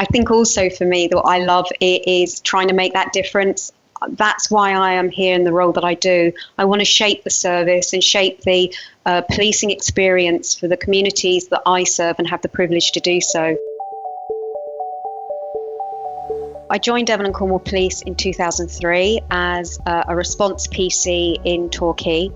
I think also for me, that what I love is trying to make that difference. That's why I am here in the role that I do. I want to shape the service and shape the policing experience for the communities that I serve and have the privilege to do so. I joined Devon and Cornwall Police in 2003 as a response PC in Torquay,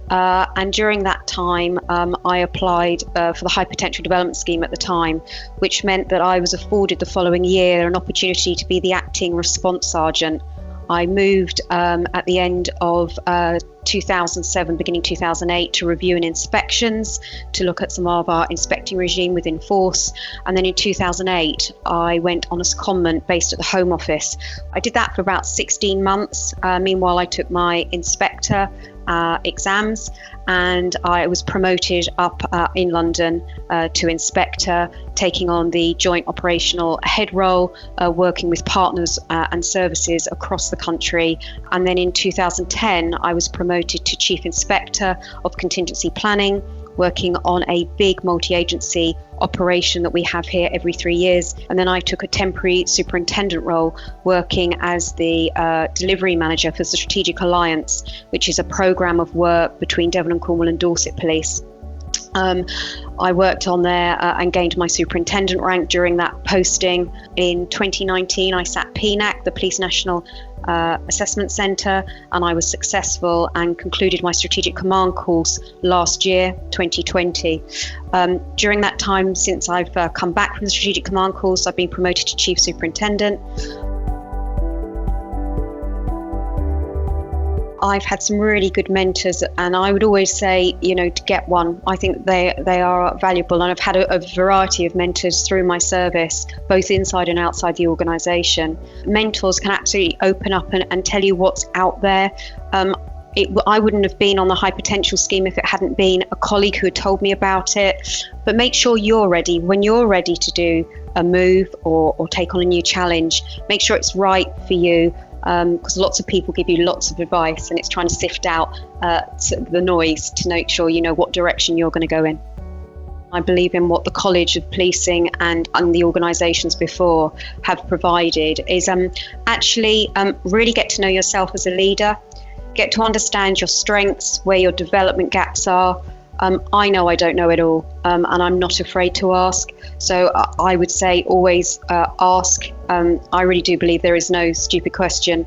and during that time I applied for the High Potential Development Scheme at the time, which meant that I was afforded the following year an opportunity to be the acting response sergeant. I moved at the end of 2007, beginning 2008, to review and inspections, to look at some of our inspecting regime within force. And then in 2008, I went on a secondment based at the Home Office. I did that for about 16 months. Meanwhile, I took my inspector exams, and I was promoted up in London to inspector, taking on the joint operational head role, working with partners and services across the country. And then in 2010, I was promoted to Chief Inspector of Contingency Planning, working on a big multi-agency operation that we have here every 3 years. And then I took a temporary superintendent role, working as the delivery manager for the Strategic Alliance, which is a programme of work between Devon and Cornwall and Dorset Police. I worked on there and gained my superintendent rank during that posting. In 2019, I sat PNAC, the Police National Assessment Centre, and I was successful and concluded my Strategic Command course last year, 2020. During that time, since I've come back from the Strategic Command course, I've been promoted to Chief Superintendent. I've had some really good mentors, and I would always say, to get one. I think they are valuable, and I've had a variety of mentors through my service, both inside and outside the organisation. Mentors can absolutely open up and tell you what's out there. I wouldn't have been on the High Potential Scheme if it hadn't been a colleague who had told me about it. But make sure you're ready. When you're ready to do a move or take on a new challenge, make sure it's right for you. Because lots of people give you lots of advice, and it's trying to sift out the noise to make sure you know what direction you're going to go in. I believe in what the College of Policing and the organisations before have provided is actually really get to know yourself as a leader, get to understand your strengths, where your development gaps are. I know I don't know it all, and I'm not afraid to ask. So I would say always ask. I really do believe there is no stupid question.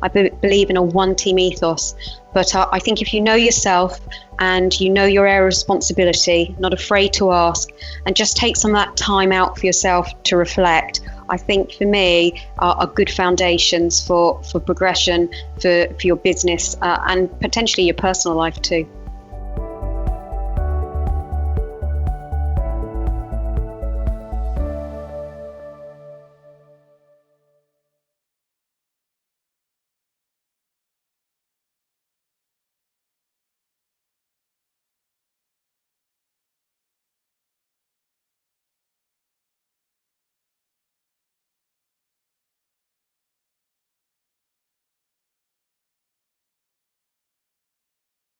I believe in a one-team ethos. But I think if you know yourself and you know your area of responsibility, not afraid to ask, and just take some of that time out for yourself to reflect, I think for me are good foundations for progression, for your business and potentially your personal life too.